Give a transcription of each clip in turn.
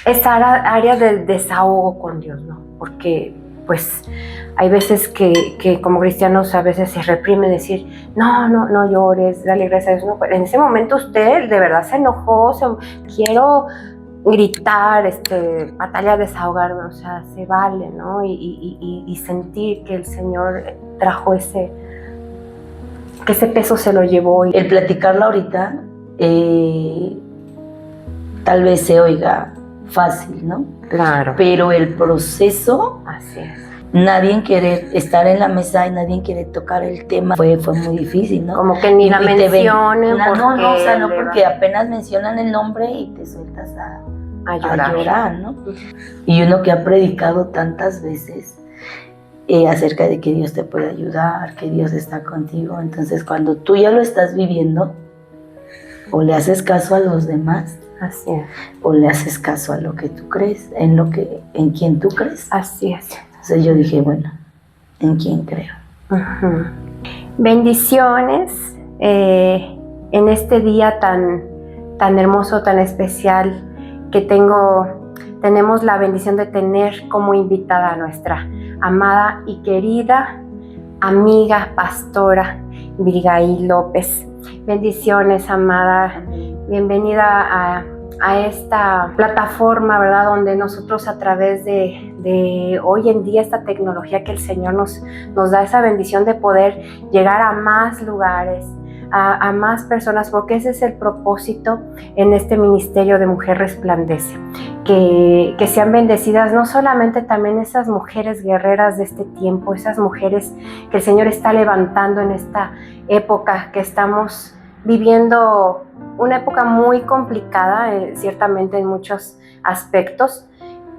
esa área del desahogo con Dios, ¿no? Porque pues hay veces que como cristianos a veces se reprime decir, no llores, dale gracias a Dios. No, en ese momento usted de verdad se enojó, quiero gritar, batallar, desahogarme, o sea, se vale, ¿no? Y sentir que el Señor trajo que ese peso se lo llevó. El platicarlo ahorita tal vez se oiga fácil, ¿no? Claro. Pero el proceso, así es. Nadie quiere estar en la mesa y nadie quiere tocar el tema. Fue muy difícil, ¿no? Como que ni la mencionen. No, o sea, no, porque apenas mencionan el nombre y te sueltas a llorar, ¿no? Y uno que ha predicado tantas veces acerca de que Dios te puede ayudar, que Dios está contigo. Entonces, cuando tú ya lo estás viviendo, o le haces caso a los demás, así es, o le haces caso a lo que tú crees, en quien tú crees. Así es. Entonces yo dije, bueno, ¿en quién creo? Uh-huh. Bendiciones en este día tan hermoso, tan especial, que tenemos la bendición de tener como invitada a nuestra amada y querida amiga pastora Virgaí López. Bendiciones, amada. Bienvenida a esta plataforma, ¿verdad? Donde nosotros a través de hoy en día esta tecnología que el Señor nos da esa bendición de poder llegar a más lugares, a más personas, porque ese es el propósito en este ministerio de Mujer Resplandece, que sean bendecidas no solamente también esas mujeres guerreras de este tiempo, esas mujeres que el Señor está levantando en esta época que estamos viviendo, una época muy complicada, ciertamente en muchos aspectos,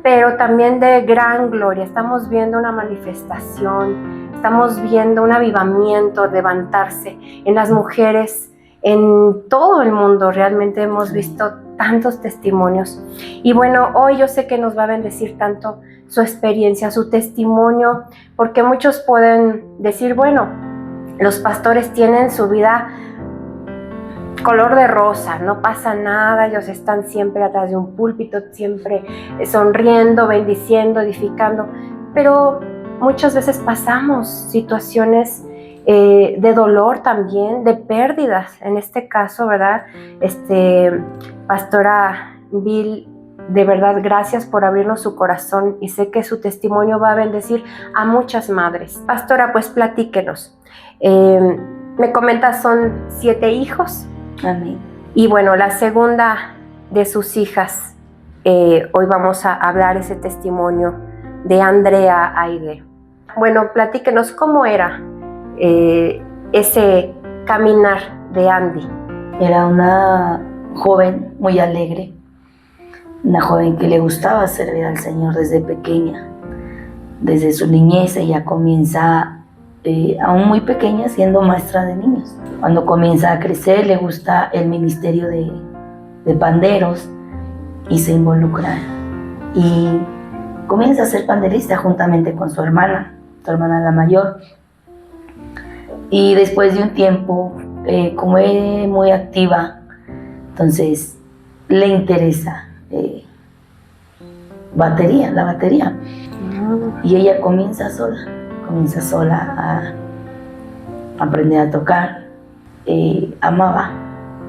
pero también de gran gloria. Estamos viendo una manifestación, estamos viendo un avivamiento levantarse en las mujeres en todo el mundo. Realmente hemos visto tantos testimonios. Y bueno, hoy yo sé que nos va a bendecir tanto su experiencia, su testimonio, porque muchos pueden decir, bueno, los pastores tienen su vida color de rosa, no pasa nada, ellos están siempre atrás de un púlpito, siempre sonriendo, bendiciendo, edificando, pero muchas veces pasamos situaciones de dolor también, de pérdidas, en este caso, ¿verdad? Pastora Vil, de verdad, gracias por abrirnos su corazón y sé que su testimonio va a bendecir a muchas madres. Pastora, pues platíquenos. Me comentas, son 7 hijos. Amén. Y bueno, la segunda de sus hijas, hoy vamos a hablar ese testimonio de Andrea Aide. Bueno, platíquenos cómo era ese caminar de Andy. Era una joven muy alegre, una joven que le gustaba servir al Señor desde pequeña. Desde su niñez ella comienza, aún muy pequeña, siendo maestra de niños. Cuando comienza a crecer le gusta el ministerio de panderos y se involucra y comienza a ser panderista juntamente con su hermana la mayor. Y después de un tiempo, como es muy activa, entonces le interesa la batería. Y ella comienza sola a aprender a tocar. Amaba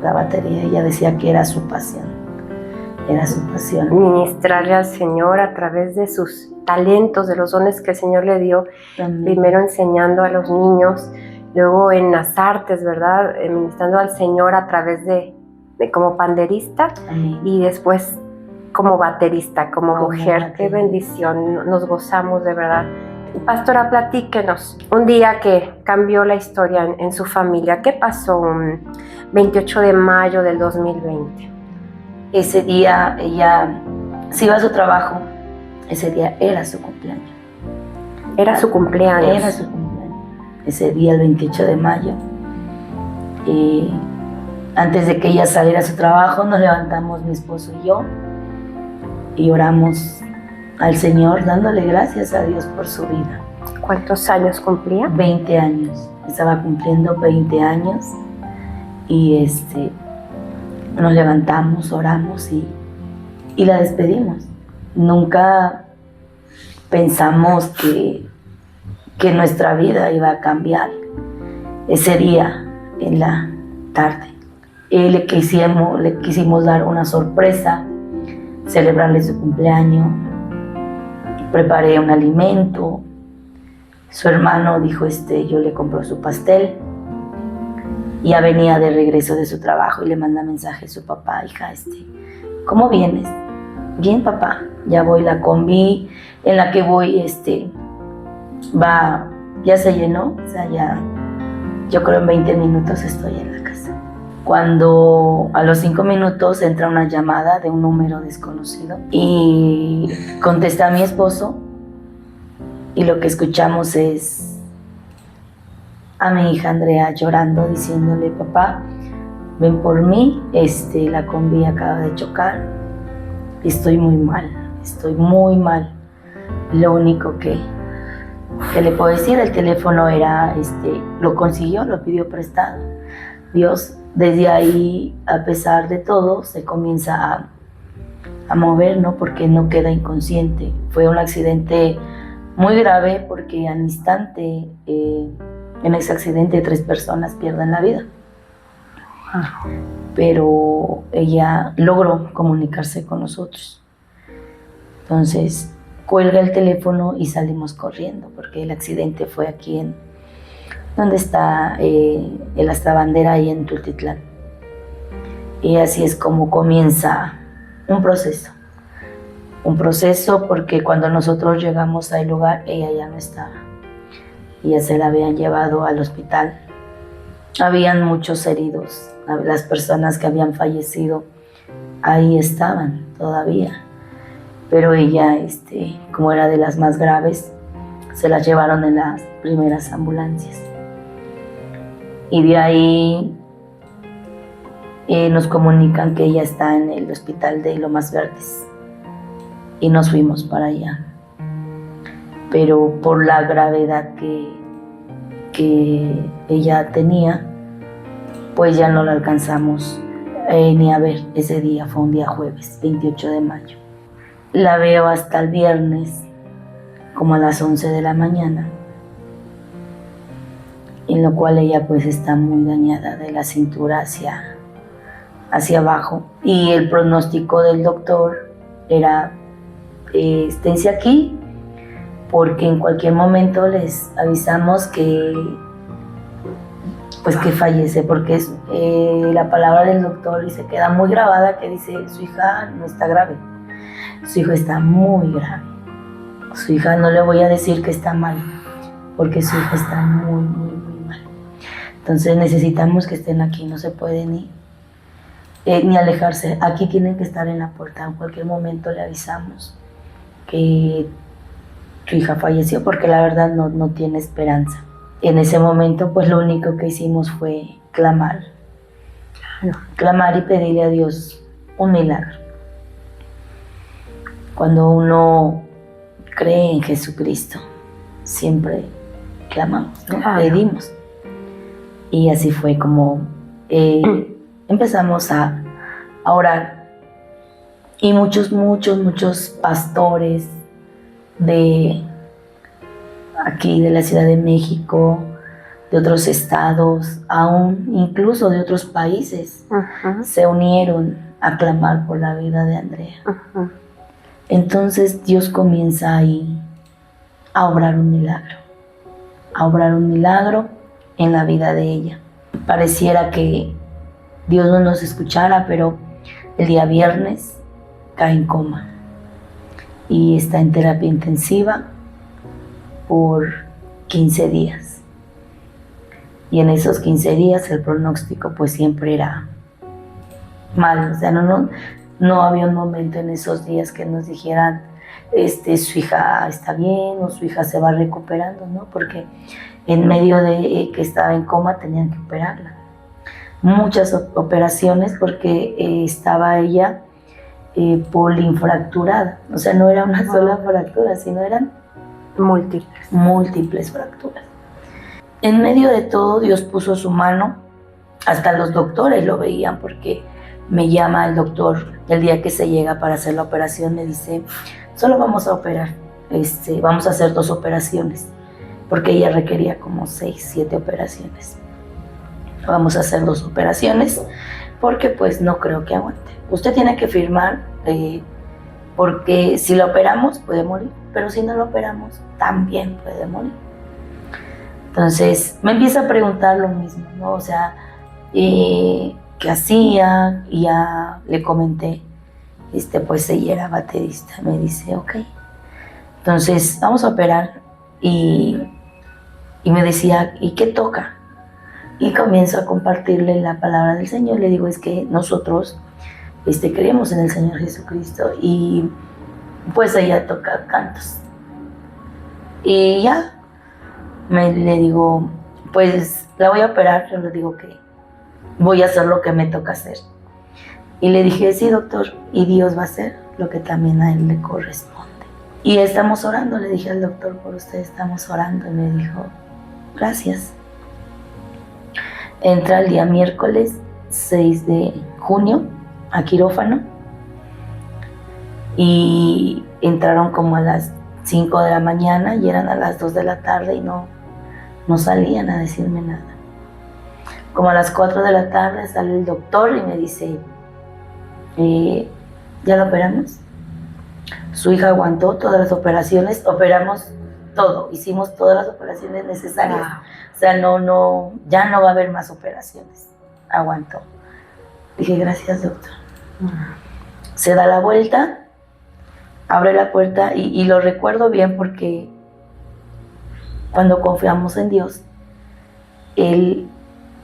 la batería, ella decía que era su pasión. Ministrarle al Señor a través de sus talentos, de los dones que el Señor le dio. Amén. Primero enseñando a los niños, luego en las artes, ¿verdad? Ministrando al Señor a través de como panderista. Amén. Y después como baterista, como mujer. Baterista. Qué bendición, nos gozamos de verdad. Pastora, platíquenos, un día que cambió la historia en su familia. ¿Qué pasó un 28 de mayo del 2020? Ese día ella se iba a su trabajo, ese día era su cumpleaños. Era su cumpleaños. Era su cumpleaños. Ese día, el 28 de mayo, antes de que ella saliera a su trabajo, nos levantamos mi esposo y yo y oramos al Señor, dándole gracias a Dios por su vida. ¿Cuántos años cumplía? 20 años. Estaba cumpliendo 20 años y nos levantamos, oramos y y la despedimos. Nunca pensamos que nuestra vida iba a cambiar ese día en la tarde. Le quisimos dar una sorpresa, celebrarle su cumpleaños. Preparé un alimento. Su hermano dijo, yo le compro su pastel. Ya venía de regreso de su trabajo y le manda mensaje a su papá: hija, ¿cómo vienes? Bien, papá, ya voy, la combi en la que voy, ya se llenó, o sea, ya, yo creo en 20 minutos estoy en la casa. Cuando a los 5 minutos entra una llamada de un número desconocido y contesta a mi esposo, y lo que escuchamos es a mi hija Andrea llorando, diciéndole: papá, ven por mí, la combi acaba de chocar, estoy muy mal. Lo único que le puedo decir, el teléfono era, lo consiguió, lo pidió prestado. Dios, desde ahí, a pesar de todo, se comienza a mover, ¿no? Porque no queda inconsciente. Fue un accidente muy grave porque al instante, en ese accidente, 3 personas pierden la vida. Pero ella logró comunicarse con nosotros. Entonces, cuelga el teléfono y salimos corriendo, porque el accidente fue aquí donde está el Asta Bandera, ahí en Tultitlán. Y así es como comienza un proceso. Un proceso porque cuando nosotros llegamos al lugar, ella ya no estaba. Ya se la habían llevado al hospital. Habían muchos heridos. Las personas que habían fallecido ahí estaban todavía. Pero ella, como era de las más graves, se las llevaron en las primeras ambulancias. Y de ahí nos comunican que ella está en el hospital de Lomas Verdes. Y nos fuimos para allá. Pero por la gravedad que ella tenía, pues ya no la alcanzamos ni a ver ese día. Fue un día jueves, 28 de mayo. La veo hasta el viernes, como a las 11 de la mañana, en lo cual ella pues está muy dañada de la cintura hacia abajo. Y el pronóstico del doctor era: esténse aquí, porque en cualquier momento les avisamos que fallece, porque la palabra del doctor y se queda muy grabada, que dice: su hija no está grave, su hijo está muy grave. Su hija, no le voy a decir que está mal, porque su hija está muy, muy, muy mal. Entonces necesitamos que estén aquí, no se puede ni alejarse. Aquí tienen que estar en la puerta, en cualquier momento le avisamos que tu hija falleció, porque la verdad no tiene esperanza. En ese momento, pues lo único que hicimos fue clamar y pedirle a Dios un milagro. Cuando uno cree en Jesucristo, siempre clamamos, ¿no? Pedimos. Y así fue como empezamos a orar. Y muchos pastores de aquí, de la Ciudad de México, de otros estados, aún incluso de otros países, se unieron a clamar por la vida de Andrea. Entonces Dios comienza ahí a obrar un milagro en la vida de ella. Pareciera que Dios no nos escuchara, pero el día viernes cae en coma y está en terapia intensiva por 15 días. Y en esos 15 días el pronóstico pues siempre era malo. O sea, no había un momento en esos días que nos dijeran su hija está bien o su hija se va recuperando, ¿no? Porque en medio de que estaba en coma tenían que operarla. Muchas operaciones porque estaba ella polinfracturada. O sea, no era una sola fractura, sino eran múltiples fracturas. En medio de todo, Dios puso su mano. Hasta los doctores lo veían, porque me llama el doctor el día que se llega para hacer la operación, me dice, solo vamos a operar, vamos a hacer 2 operaciones, porque ella requería como 6, 7 operaciones. Vamos a hacer 2 operaciones, porque pues no creo que aguante. Usted tiene que firmar, porque si la operamos puede morir, pero si no la operamos también puede morir. Entonces me empieza a preguntar lo mismo, ¿no? O sea, ¿qué hacía? Y ya le comenté, pues ella era baterista. Me dice, ok, entonces vamos a operar. Y me decía, ¿y qué toca? Y comienzo a compartirle la palabra del Señor. Le digo, es que nosotros creemos en el Señor Jesucristo. Y pues ella toca cantos. Y ya, le digo, pues la voy a operar. Yo le digo que voy a hacer lo que me toca hacer. Y le dije, sí, doctor, y Dios va a hacer lo que también a él le corresponde. Y estamos orando, le dije al doctor, por usted estamos orando. Y me dijo, gracias. Entra el día miércoles 6 de junio a quirófano. Y entraron como a las 5 de la mañana y eran a las 2 de la tarde y no salían a decirme nada. Como a las 4 de la tarde sale el doctor y me dice, ¿ya lo operamos? Su hija aguantó todas las operaciones, operamos todo, hicimos todas las operaciones necesarias. Wow. O sea, ya no va a haber más operaciones. Aguantó. Dije, gracias, doctor. Se da la vuelta, abre la puerta y lo recuerdo bien porque cuando confiamos en Dios, Él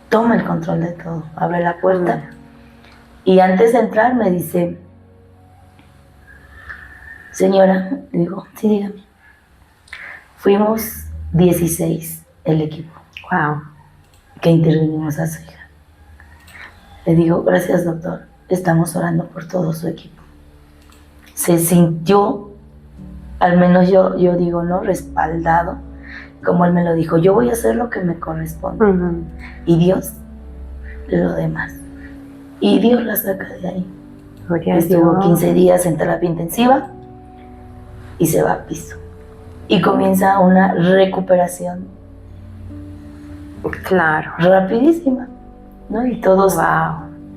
toma el control de todo. Abre la puerta y antes de entrar me dice, señora, le digo, sí, dígame. Fuimos 16 el equipo. Wow. Que intervinimos a su hija. Le digo, gracias, doctor. Estamos orando por todo su equipo. Se sintió, al menos yo digo, ¿no? Respaldado, como él me lo dijo. Yo voy a hacer lo que me corresponde. Y Dios, lo demás. Y Dios la saca de ahí. Estuvo 15 días en terapia intensiva y se va a piso. Y comienza una recuperación. Claro. Rapidísima, ¿no? Y todos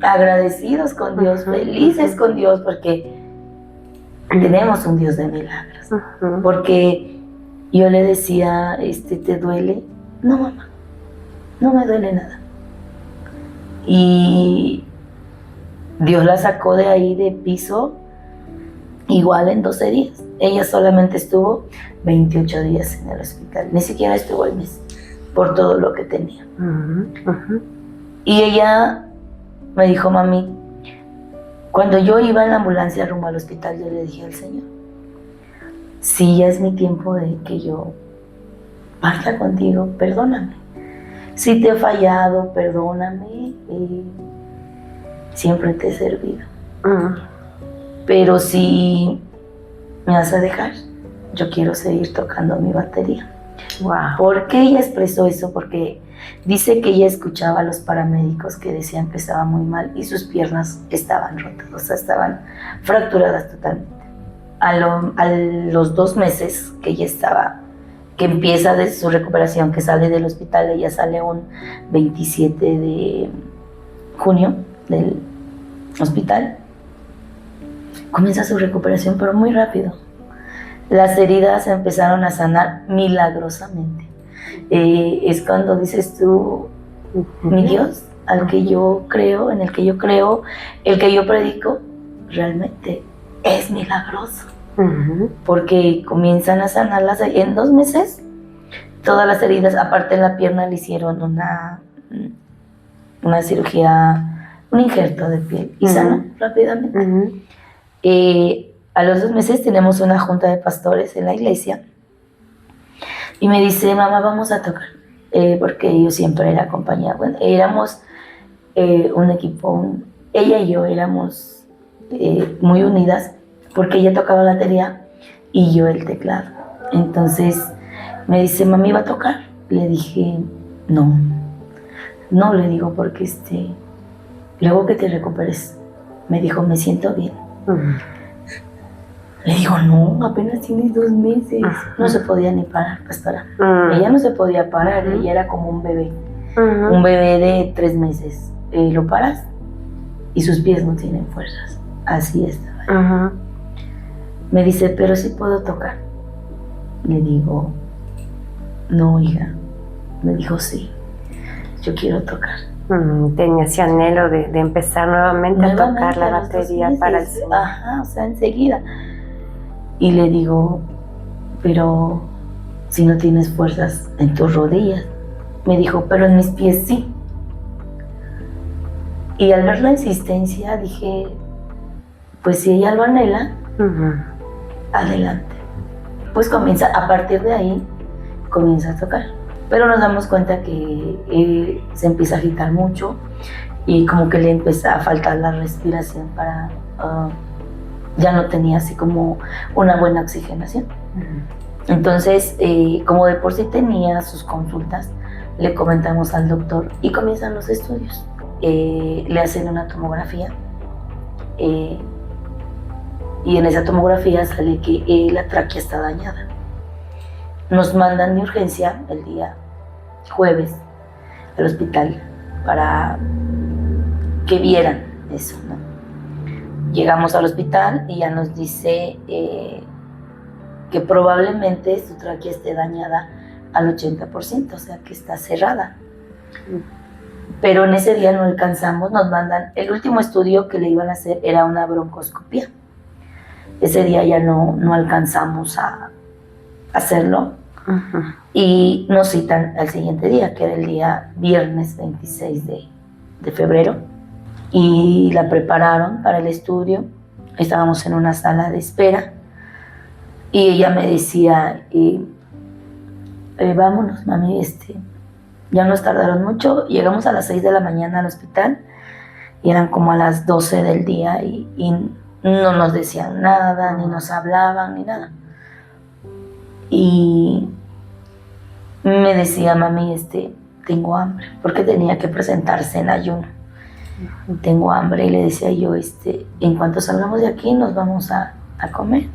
agradecidos con Dios, felices con Dios, porque tenemos un Dios de milagros. Porque yo le decía, ¿te duele? No, mamá, no me duele nada. Y Dios la sacó de ahí de piso igual en 12 días. Ella solamente estuvo 28 días en el hospital, ni siquiera estuvo el mes, por todo lo que tenía. Y ella me dijo, mami, cuando yo iba en la ambulancia rumbo al hospital, yo le dije al Señor, si ya es mi tiempo de que yo parta contigo, perdóname. Si te he fallado, perdóname. Siempre te he servido. Pero si me vas a dejar, yo quiero seguir tocando mi batería. Wow. ¿Por qué ella expresó eso? Porque dice que ella escuchaba a los paramédicos que decían que estaba muy mal y sus piernas estaban rotas, o sea, estaban fracturadas totalmente. A los 2 meses que ella estaba, que empieza de su recuperación, que sale del hospital, ella sale un 27 de junio del hospital, comienza su recuperación, pero muy rápido. Las heridas empezaron a sanar milagrosamente. Es cuando dices tú, mi Dios, al que yo creo, en el que yo creo, el que yo predico, realmente es milagroso. Porque comienzan a sanarlas en 2 meses. Todas las heridas, aparte en la pierna, le hicieron una cirugía, un injerto de piel y sanó rápidamente. A los 2 meses tenemos una junta de pastores en la iglesia y me dice, mamá, vamos a tocar, porque yo siempre era compañía. Bueno, éramos un equipo, ella y yo éramos muy unidas, porque ella tocaba la batería y yo el teclado. Entonces me dice, mami, ¿va a tocar? Le dije, no, le digo, porque luego que te recuperes, Me dijo, me siento bien. Ujú. Le digo, no, apenas tienes 2 meses. Ujú. No se podía ni parar, pastora. Ujú. Ella no se podía parar, Ujú. ella era como un bebé. Ujú. Un bebé de 3 meses. Lo paras y sus pies no tienen fuerzas. Así estaba. Ujú. Me dice, pero sí puedo tocar. Le digo, no, hija. Me dijo, sí, yo quiero tocar. Tenía ese anhelo de empezar nuevamente a tocar la a los 2 batería meses. para el Señor. Ajá, o sea, enseguida. Y le digo, pero si no tienes fuerzas en tus rodillas. Me dijo, pero en mis pies sí. Y al ver la insistencia dije, pues si ella lo anhela, Ujú. adelante. Pues comienza, a partir de ahí, comienza a tocar. Pero nos damos cuenta que se empieza a agitar mucho y como que le empieza a faltar la respiración para... ya no tenía así como una buena oxigenación. Ujú. Entonces, como de por sí tenía sus consultas, le comentamos al doctor y comienzan los estudios. Le hacen una tomografía y en esa tomografía sale que la tráquea está dañada. Nos mandan de urgencia el día jueves al hospital para que vieran eso, ¿no? Llegamos al hospital y ya nos dice que probablemente su tráquea esté dañada al 80%, o sea que está cerrada. Pero en ese día no alcanzamos, nos mandan, el último estudio que le iban a hacer era una broncoscopía. Ese día ya no alcanzamos a hacerlo. Ujú. Y nos citan al siguiente día, que era el día viernes 26 de febrero. Y la prepararon para el estudio. Estábamos en una sala de espera. Y ella me decía, vámonos, mami, ya nos tardaron mucho. Llegamos a las 6 de la mañana al hospital y eran como a las 12 del día y no nos decían nada, ni nos hablaban, ni nada. Y me decía, mami, tengo hambre, porque tenía que presentarse en ayuno. Tengo hambre, y le decía yo, en cuanto salgamos de aquí nos vamos a comer.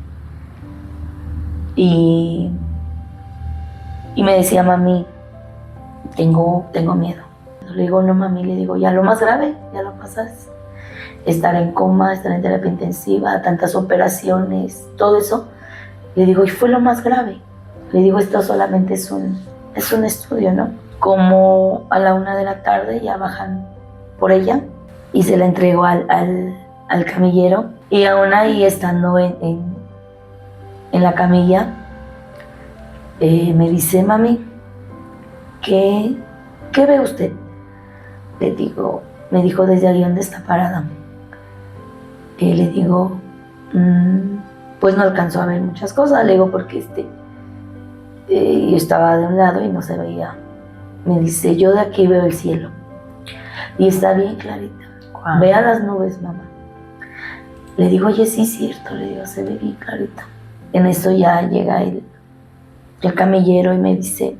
Y me decía, mami, tengo miedo. Le digo, no, mami, le digo, ya lo más grave, ya lo pasas. Estar en coma, estar en terapia intensiva, tantas operaciones, todo eso. Le digo, y fue lo más grave. Le digo, esto solamente es un estudio, ¿no? Como a la 1 de la tarde ya bajan por ella y se la entregó al camillero. Y aún ahí, estando en la camilla, me dice, mami, ¿qué ve usted? Le digo, me dijo, desde ahí donde está parada. Le digo, pues no alcanzó a ver muchas cosas. Le digo, porque yo estaba de un lado y no se veía. Me dice, yo de aquí veo el cielo y está bien clarita. Wow. Vea las nubes, mamá. Le digo, oye, sí es cierto. Le digo, se ve bien clarita. En eso ya llega el camillero y me dice,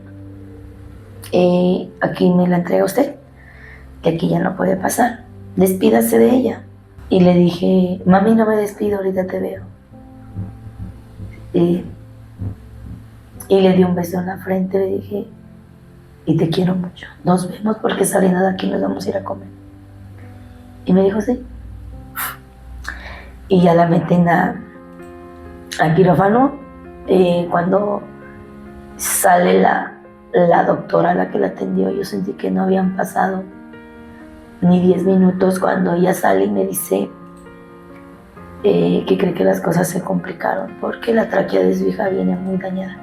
aquí me la entrega usted, que aquí ya no puede pasar, despídase de ella. Y le dije, mami, no me despido, ahorita te veo. Y le di un beso en la frente, le dije, y te quiero mucho, nos vemos porque saliendo de aquí nos vamos a ir a comer. Y me dijo, sí. Y ya la meten al quirófano. Cuando sale la doctora, la que la atendió, yo sentí que no habían pasado ni 10 minutos cuando ella sale y me dice que cree que las cosas se complicaron porque la tráquea de su hija viene muy dañada.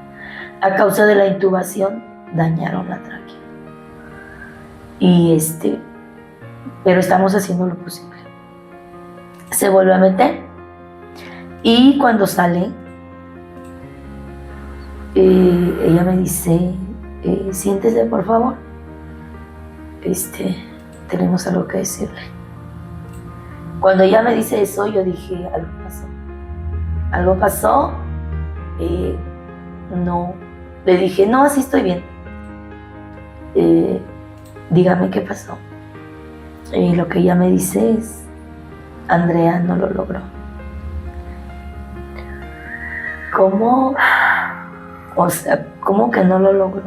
A causa de la intubación dañaron la tráquea. Y pero estamos haciendo lo posible. Se vuelve a meter y cuando sale, ella me dice, siéntese por favor, tenemos algo que decirle. Cuando ella me dice eso, yo dije, algo pasó. No, le dije, no, así estoy bien. Dígame qué pasó. Y lo que ella me dice es, Andrea no lo logró. ¿Cómo? O sea, ¿cómo que no lo logró?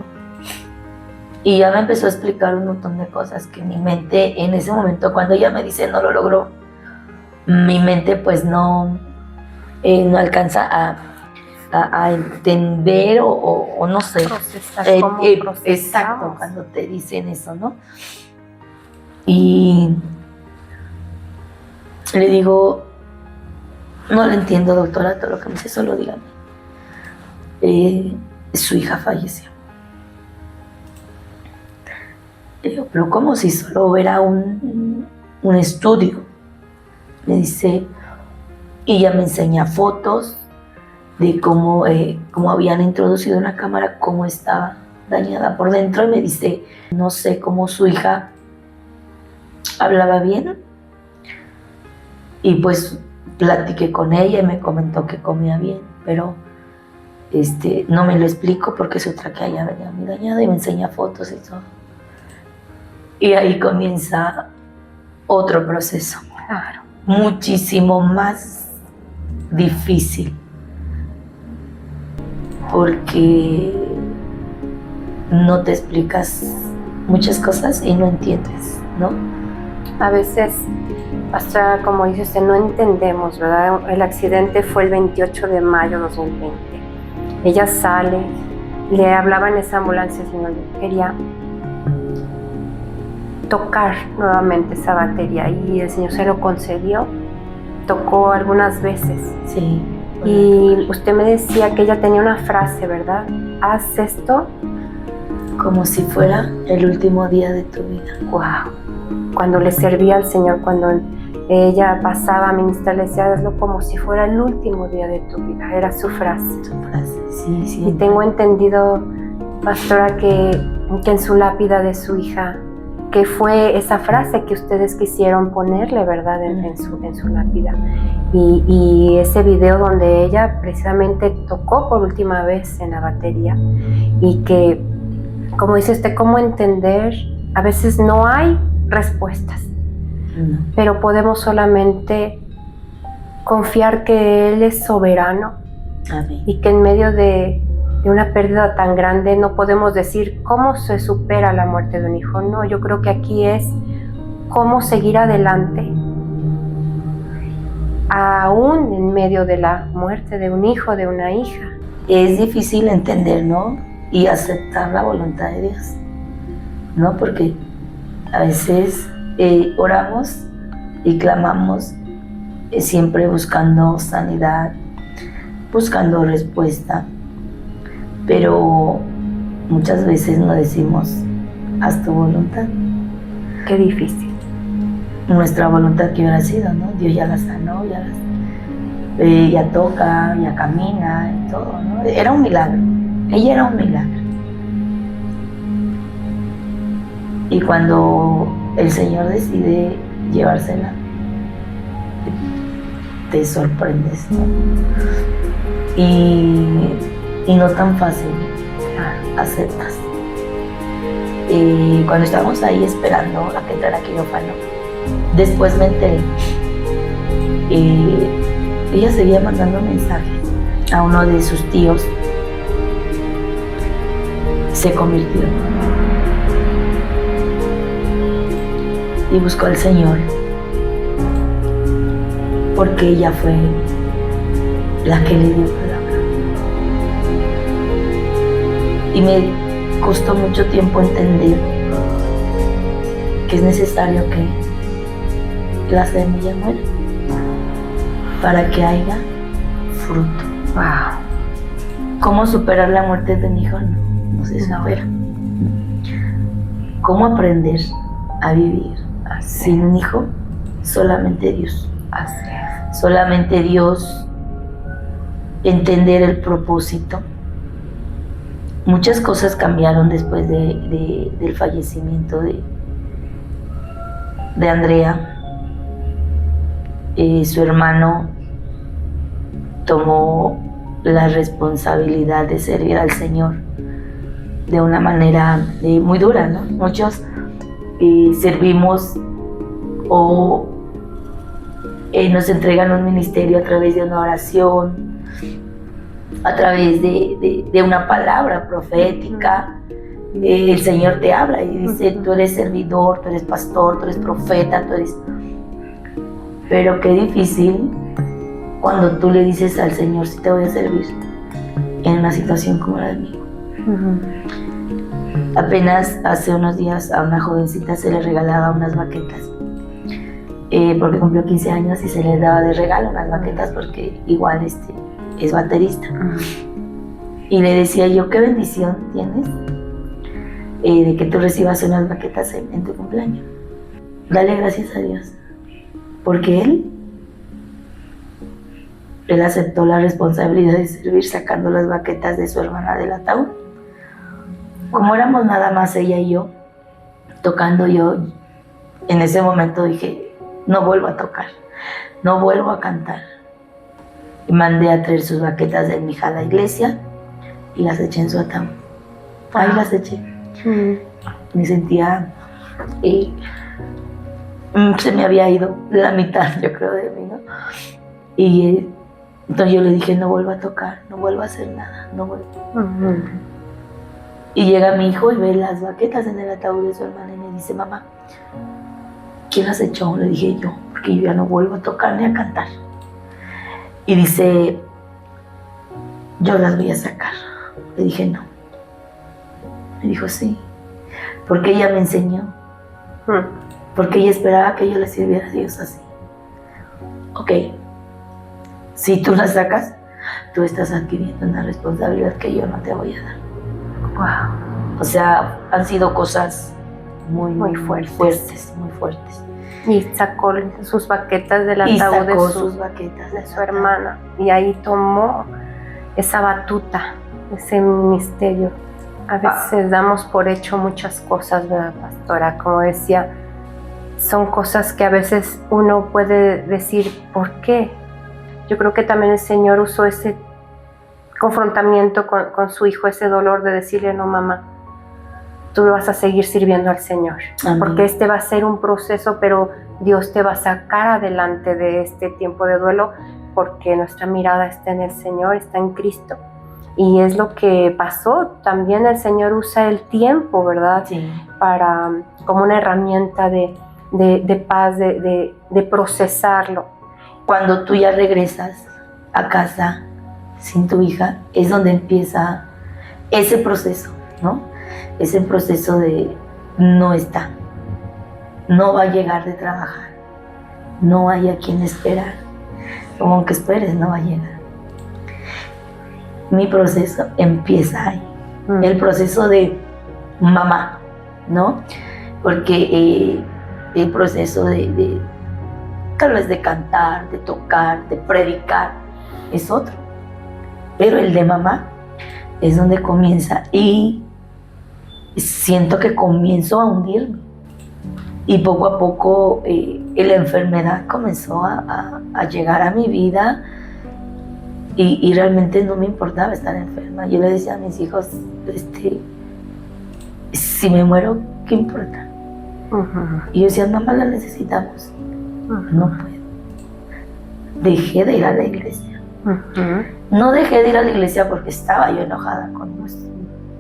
Y ya me empezó a explicar un montón de cosas que mi mente, en ese momento, cuando ella me dice no lo logró, mi mente pues no alcanza a entender o no sé. Procesar, ¿cómo procesamos? Exacto, cuando te dicen eso, ¿no? Y le digo, no lo entiendo, doctora, todo lo que me dice, solo dígame. Su hija falleció. Le digo, pero ¿cómo si solo era un estudio? Me dice, y ella me enseña fotos de cómo habían introducido una cámara, cómo estaba dañada por dentro, y me dice, no sé cómo su hija hablaba bien, y pues platiqué con ella y me comentó que comía bien, pero no me lo explico porque su tráquea ya venía muy dañada, y me enseña fotos y todo. Y ahí comienza otro proceso, Claro. muchísimo más difícil, porque no te explicas muchas cosas y no entiendes, ¿no? A veces, pastora, como dice usted, no entendemos, ¿verdad? El accidente fue el 28 de mayo de 2020. Ella sale, le hablaba en esa ambulancia, sino yo quería tocar nuevamente esa batería, y el Señor se lo concedió. Tocó algunas veces. Sí. Y usted me decía que ella tenía una frase, ¿verdad? Haz esto. Como si fuera el último día de tu vida. Wow. Cuando le servía al Señor, cuando ella pasaba a ministrar, le decía, hazlo como si fuera el último día de tu vida. Era su frase. Su frase, sí, sí. Y tengo entendido, pastora, que en su lápida de su hija, que fue esa frase que ustedes quisieron ponerle, ¿verdad? En su lápida. Y ese video donde ella precisamente tocó por última vez en la batería. Y que, como dice usted, ¿cómo entender? A veces no hay respuestas, pero podemos solamente confiar que Él es soberano. Amén. Y que en medio de una pérdida tan grande no podemos decir cómo se supera la muerte de un hijo. No, yo creo que aquí es cómo seguir adelante, aún en medio de la muerte de un hijo, de una hija. Es difícil entender, ¿no? Y aceptar la voluntad de Dios, ¿no? Porque a veces oramos y clamamos siempre buscando sanidad, buscando respuesta, pero muchas veces no decimos, haz tu voluntad. Qué difícil. Nuestra voluntad que hubiera sido, ¿no? Dios ya la sanó, ya toca, ya camina y todo, ¿no? Era un milagro, ella era un milagro. Y cuando el Señor decide llevársela, te sorprendes, ¿no? Y no tan fácil, aceptas. Cuando estábamos ahí esperando a que entrara quirófano, después me enteré, ella seguía mandando mensajes a uno de sus tíos, se convirtió y buscó al Señor, porque ella fue la que le dio palabra. Y me costó mucho tiempo entender que es necesario que la semilla muera para que haya fruto. Wow. ¿Cómo superar la muerte de un hijo? No se supera. ¿Cómo aprender a vivir sin un hijo? Solamente Dios. Así es. Solamente Dios, entender el propósito. Muchas cosas cambiaron después del fallecimiento de Andrea. Su hermano tomó la responsabilidad de servir al Señor de una manera muy dura, ¿no? Muchos servimos o nos entregan un ministerio a través de una oración, a través de una palabra profética. El Señor te habla y dice, tú eres servidor, tú eres pastor, tú eres profeta, tú eres... Pero qué difícil cuando tú le dices al Señor, sí te voy a servir en una situación como la de mí. Apenas hace unos días a una jovencita se le regalaba unas baquetas, porque cumplió 15 años y se le daba de regalo unas baquetas porque igual es baterista. Y le decía yo, qué bendición tienes de que tú recibas unas baquetas en tu cumpleaños. Dale gracias a Dios, porque Él aceptó la responsabilidad de servir sacando las baquetas de su hermana del ataúd. Como éramos nada más ella y yo, tocando, yo en ese momento dije, no vuelvo a tocar, no vuelvo a cantar. Y mandé a traer sus baquetas de mi hija a la iglesia y las eché en su ataúd. Ahí las eché. Me sentía... se me había ido la mitad, yo creo, de mí, ¿no? Y entonces yo le dije, no vuelvo a tocar, no vuelvo a hacer nada, no vuelvo. Y llega mi hijo y ve las baquetas en el ataúd de su hermana y me dice, mamá, ¿quién las echó? Le dije yo, porque yo ya no vuelvo a tocar ni a cantar. Y dice, yo las voy a sacar. Le dije, no. Me dijo, sí, porque ella me enseñó, porque ella esperaba que yo le sirviera a Dios así. Ok, si tú las sacas, tú estás adquiriendo una responsabilidad que yo no te voy a dar. Wow. O sea, han sido cosas muy fuertes. Y sacó sus baquetas del Y ataúd sacó de sus baquetas de su hermana. Y ahí tomó esa batuta, ese ministerio. A veces damos por hecho muchas cosas, ¿verdad, pastora? Como decía, son cosas que a veces uno puede decir, ¿por qué? Yo creo que también el Señor usó ese confrontamiento con su hijo, ese dolor de decirle, no, mamá, tú vas a seguir sirviendo al Señor. Amén. Porque este va a ser un proceso, pero Dios te va a sacar adelante de este tiempo de duelo, porque nuestra mirada está en el Señor, está en Cristo. Y es lo que pasó. También el Señor usa el tiempo, ¿verdad? Sí. Para, como una herramienta de paz, de procesarlo. Cuando tú ya regresas a casa sin tu hija, es donde empieza ese proceso, ¿no? Ese proceso de no está, no va a llegar de trabajar, no hay a quien esperar, como aunque esperes, no va a llegar. Mi proceso empieza ahí, el proceso de mamá, ¿no? Porque el proceso de tal vez de cantar, de tocar, de predicar, es otro. Pero el de mamá es donde comienza y siento que comienzo a hundirme. Y poco a poco la enfermedad comenzó a llegar a mi vida y realmente no me importaba estar enferma. Yo le decía a mis hijos, si me muero, ¿qué importa? Y yo decía, mamá, la necesitamos. No puedo. Dejé de ir a la iglesia. No dejé de ir a la iglesia porque estaba yo enojada con Dios.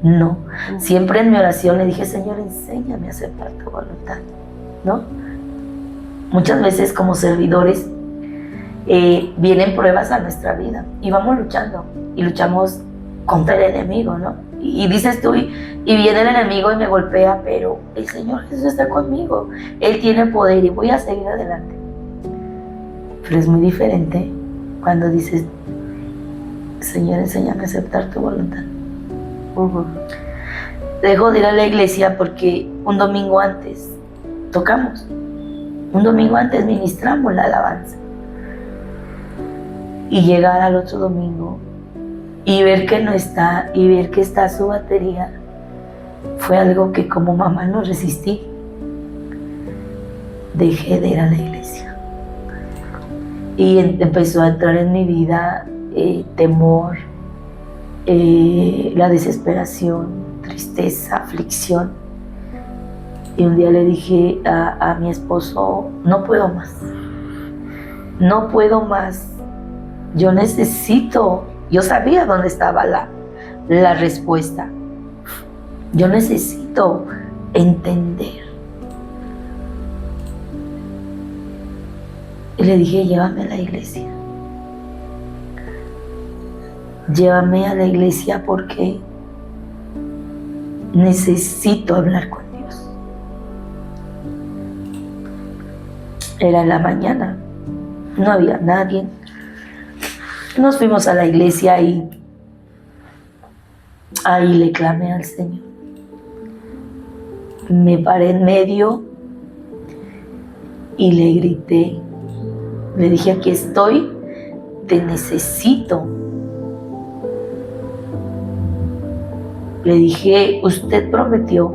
No. Siempre en mi oración le dije, Señor, enséñame a aceptar tu voluntad, ¿no? Muchas veces como servidores vienen pruebas a nuestra vida y vamos luchando y luchamos contra el enemigo, ¿no? Y dices tú, y viene el enemigo y me golpea, pero el Señor Jesús está conmigo, Él tiene poder y voy a seguir adelante. Pero es muy diferente cuando dices, Señor, enséñame a aceptar tu voluntad. Dejo de ir a la iglesia porque un domingo antes tocamos, un domingo antes ministramos la alabanza. Y llegar al otro domingo y ver que no está, y ver que está su batería, fue algo que como mamá no resistí. Dejé de ir a la iglesia. Y empezó a entrar en mi vida temor, la desesperación, tristeza, aflicción. Y un día le dije a mi esposo, no puedo más. no puedo más. Yo necesito, yo sabía dónde estaba la respuesta. Yo necesito entender. Y le dije, llévame a la iglesia. Llévame a la iglesia porque necesito hablar con Dios. Era en la mañana, no había nadie. Nos fuimos a la iglesia y ahí le clamé al Señor. Me paré en medio y le grité. Le dije, aquí estoy, te necesito. Le dije, usted prometió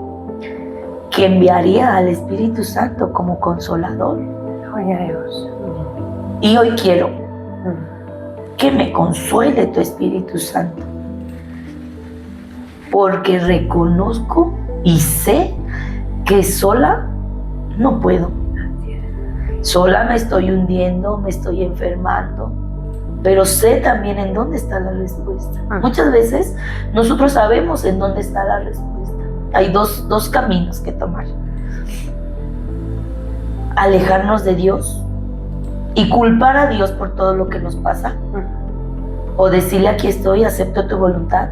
que enviaría al Espíritu Santo como consolador. Gloria a Dios. Y hoy quiero que me consuele tu Espíritu Santo. Porque reconozco y sé que sola no puedo. Sola me estoy hundiendo, me estoy enfermando, pero sé también en dónde está la respuesta. Muchas veces nosotros sabemos en dónde está la respuesta. Hay dos caminos que tomar. Alejarnos de Dios y culpar a Dios por todo lo que nos pasa. O decirle, aquí estoy, acepto tu voluntad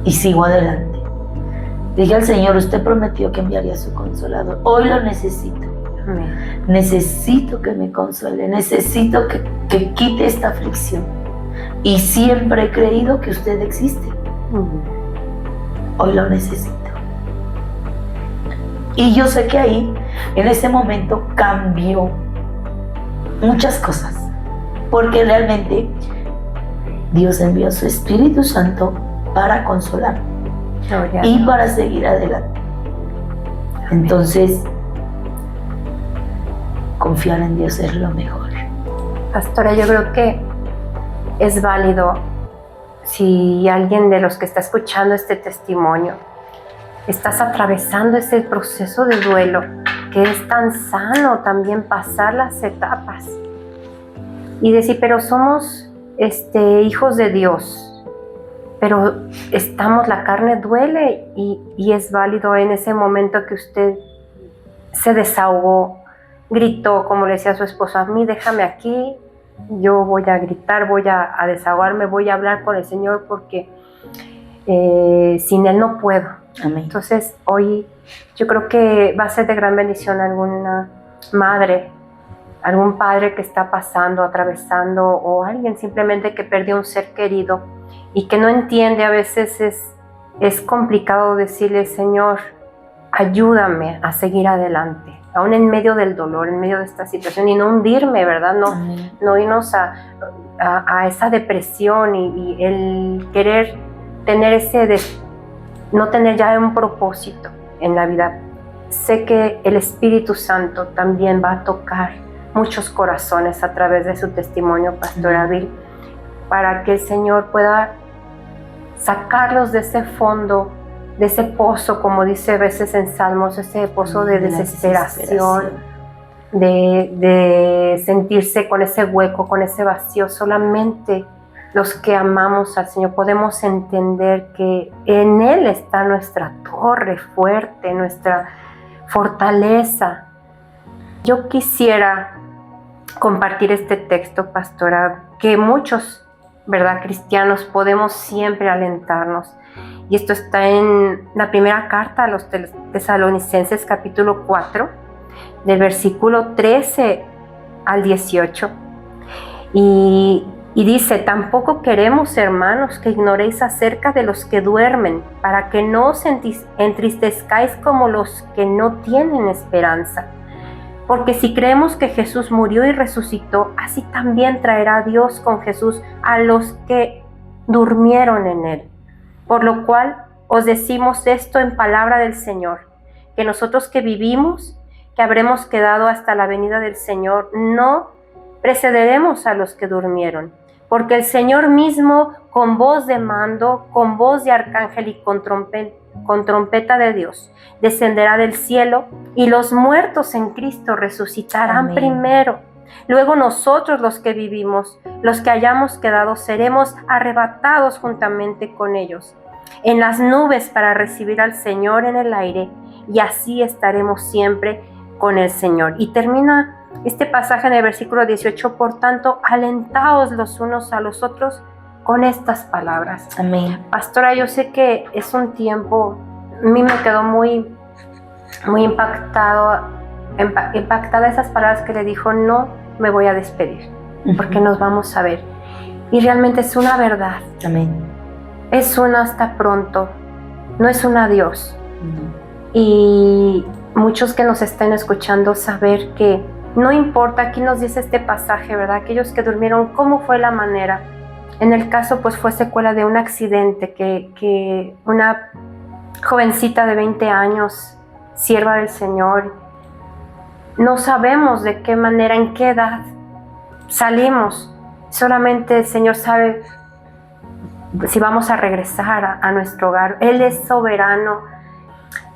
y sigo adelante. Dije al Señor, usted prometió que enviaría a su consolador. Hoy lo necesito. Amén. Necesito que me consuele, necesito que quite esta aflicción. Y siempre he creído que usted existe. Hoy lo necesito. Y yo sé que ahí, en ese momento, cambió muchas cosas. Porque realmente Dios envió a su Espíritu Santo para consolar y para seguir adelante. Entonces, confiar en Dios es lo mejor. Pastora, yo creo que es válido si alguien de los que está escuchando este testimonio estás atravesando ese proceso de duelo, que es tan sano también pasar las etapas y decir, pero somos hijos de Dios, pero la carne duele y es válido en ese momento que usted se desahogó, gritó, como le decía a su esposo, a mí déjame aquí, yo voy a gritar, voy a desahogarme, voy a hablar con el Señor porque sin Él no puedo. Amén. Entonces hoy yo creo que va a ser de gran bendición alguna madre, algún padre que está pasando, atravesando, o alguien simplemente que perdió un ser querido y que no entiende. A veces es complicado decirle, Señor, ayúdame a seguir adelante, aún en medio del dolor, en medio de esta situación, y no hundirme, ¿verdad? No irnos a esa depresión y el querer tener no tener ya un propósito en la vida. Sé que el Espíritu Santo también va a tocar muchos corazones a través de su testimonio, Pastora Vil, para que el Señor pueda sacarlos de ese fondo, de ese pozo, como dice a veces en Salmos, ese pozo de desesperación, de sentirse con ese hueco, con ese vacío. Solamente los que amamos al Señor podemos entender que en Él está nuestra torre fuerte, nuestra fortaleza. Yo quisiera compartir este texto, Pastora, que muchos, ¿verdad?, cristianos podemos siempre alentarnos. Y esto está en la primera carta a los Tesalonicenses, capítulo 4, del versículo 13 al 18. Y dice, tampoco queremos, hermanos, que ignoréis acerca de los que duermen, para que no os entristezcáis como los que no tienen esperanza. Porque si creemos que Jesús murió y resucitó, así también traerá Dios con Jesús a los que durmieron en Él. Por lo cual os decimos esto en palabra del Señor, que nosotros que vivimos, que habremos quedado hasta la venida del Señor, no precederemos a los que durmieron. Porque el Señor mismo, con voz de mando, con voz de arcángel y con trompeta de Dios, descenderá del cielo, y los muertos en Cristo resucitarán Amén. primero. Luego nosotros los que vivimos, los que hayamos quedado, seremos arrebatados juntamente con ellos en las nubes para recibir al Señor en el aire, y así estaremos siempre con el Señor. Y termina este pasaje en el versículo 18, por tanto, alentaos los unos a los otros con estas palabras. Amén. Pastora, yo sé que es un tiempo, a mí me quedó muy impactada esas palabras que le dijo, no me voy a despedir, porque nos vamos a ver. Y realmente es una verdad. Amén. Es un hasta pronto, no es un adiós. No. Y muchos que nos estén escuchando saber que no importa, aquí nos dice este pasaje, ¿verdad? Aquellos que durmieron, ¿cómo fue la manera? En el caso, pues fue secuela de un accidente que una jovencita de 20 años, sierva del Señor, no sabemos de qué manera, en qué edad salimos. Solamente el Señor sabe si vamos a regresar a nuestro hogar. Él es soberano.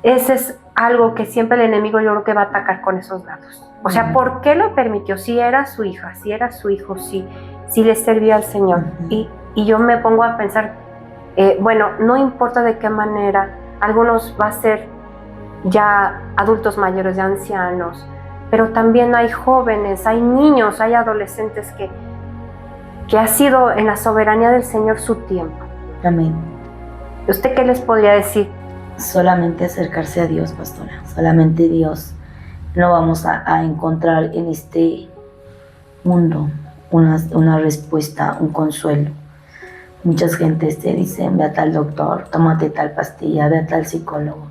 Ese es algo que siempre el enemigo, yo creo que va a atacar con esos datos. O sea, ¿por qué lo permitió? Si era su hija, si era su hijo, si le servía al Señor. Y yo me pongo a pensar, bueno, no importa de qué manera, algunos va a ser ya adultos mayores, ya ancianos, pero también hay jóvenes, hay niños, hay adolescentes que ha sido en la soberanía del Señor su tiempo. Amén. ¿Usted qué les podría decir? Solamente acercarse a Dios, pastora. Solamente Dios. No vamos a encontrar en este mundo una respuesta, un consuelo. Muchas gentes te dicen, ve a tal doctor, tómate tal pastilla, ve a tal psicólogo.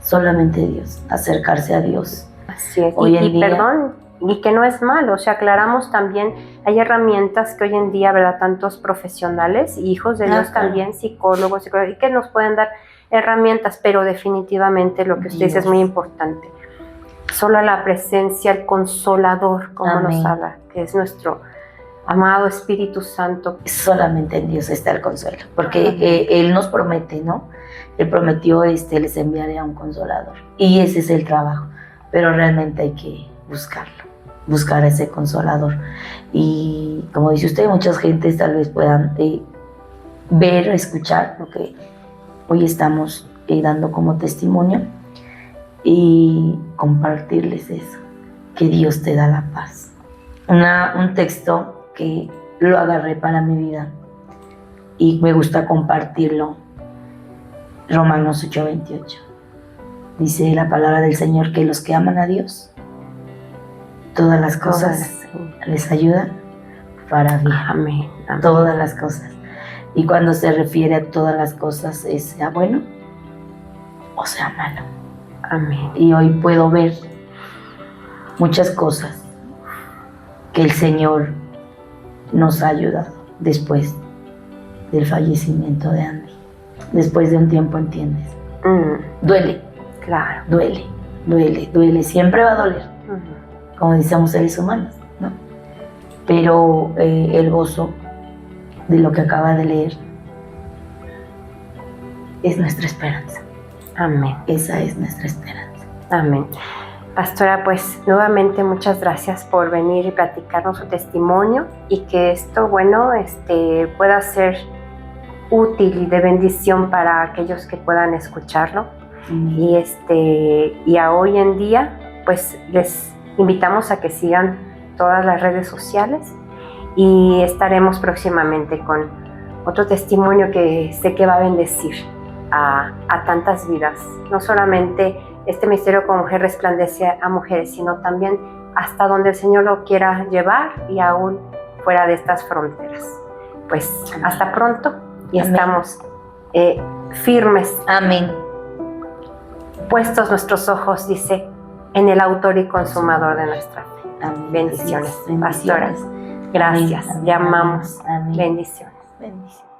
Solamente Dios, acercarse a Dios. Así es. Hoy en y día, perdón, y que no es malo, o sea, aclaramos también, hay herramientas que hoy en día, ¿verdad? Tantos profesionales, hijos de Dios claro. también, psicólogos, y que nos pueden dar herramientas, pero definitivamente lo que usted dice es muy importante. Solo la presencia, el Consolador, como Amén. nos habla, que es nuestro amado Espíritu Santo. Solamente en Dios está el consuelo, porque Él nos promete, ¿no? Él prometió, les enviaré a un consolador, y ese es el trabajo, pero realmente hay que buscarlo, buscar a ese consolador. Y como dice usted, muchas gentes tal vez puedan ver o escuchar lo que hoy estamos dando como testimonio y compartirles eso, que Dios te da la paz. Un texto que lo agarré para mi vida y me gusta compartirlo, Romanos 8:28. Dice la palabra del Señor que los que aman a Dios, todas las cosas les ayudan para bien. Amén. Amén. Todas las cosas. Y cuando se refiere a todas las cosas, es sea bueno o sea malo. Amén. Y hoy puedo ver muchas cosas que el Señor nos ha ayudado después del fallecimiento de Andy. Después de un tiempo, ¿entiendes? Duele, Claro. duele, siempre va a doler, como decíamos seres humanos, ¿no? Pero el gozo de lo que acaba de leer es nuestra esperanza. Amén. Esa es nuestra esperanza. Amén. Pastora, pues nuevamente muchas gracias por venir y platicarnos su testimonio, y que esto, bueno, pueda ser útil y de bendición para aquellos que puedan escucharlo. Y a hoy en día, pues les invitamos a que sigan todas las redes sociales, y estaremos próximamente con otro testimonio que sé que va a bendecir a tantas vidas. No solamente este misterio con mujer resplandece a mujeres, sino también hasta donde el Señor lo quiera llevar, y aún fuera de estas fronteras. Pues hasta pronto, y Amén. estamos firmes. Amén. Puestos nuestros ojos, dice, en el autor y consumador de nuestra fe. Amén. Bendiciones, Bendiciones. pastora. Gracias. Amén. Le amamos. Amén. Bendiciones. Bendiciones.